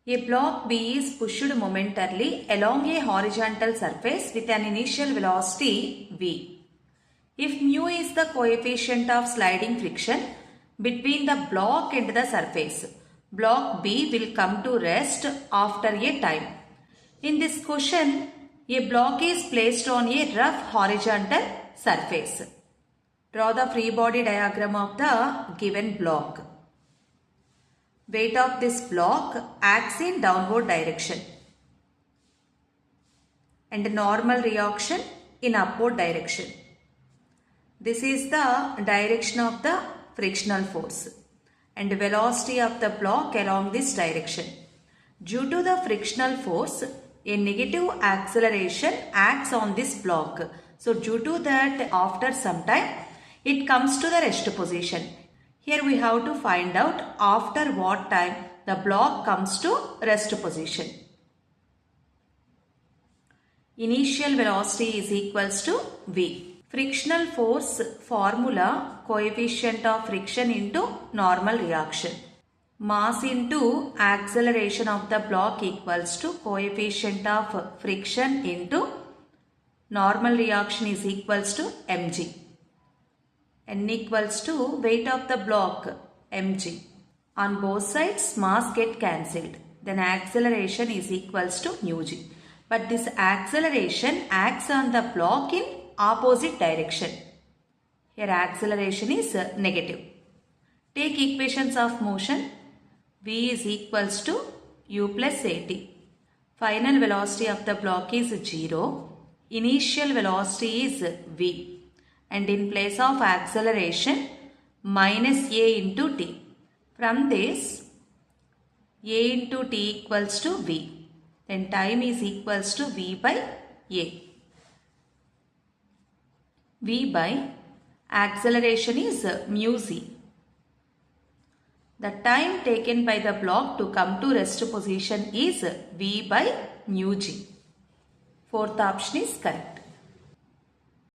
A block B is pushed momentarily along a horizontal surface with an initial velocity v. If mu is the coefficient of sliding friction between the block and the surface, block B will come to rest after a time. In this question, a block is placed on a rough horizontal surface. Draw the free body diagram of the given block. Weight of this block acts in downward direction and normal reaction in upward direction. This is the direction of the frictional force and velocity of the block along this direction. Due to the frictional force, a negative acceleration acts on this block. So due to that, after some time, it comes to the rest position. Here we have to find out after what time the block comes to rest position. Initial velocity is equals to v. Frictional force formula, coefficient of friction into normal reaction. Mass into acceleration of the block equals to coefficient of friction into normal reaction is equals to mg. N equals to weight of the block mg. On both sides mass get cancelled. Then acceleration is equals to mu g. But this acceleration acts on the block in opposite direction. Here acceleration is negative. Take equations of motion. V is equals to u plus at. Final velocity of the block is 0. Initial velocity is v. And in place of acceleration, minus a into t. From this, a into t equals to v. Then time is equals to v by a. V by acceleration is mu z. The time taken by the block to come to rest position is v by mu g. Fourth option is correct.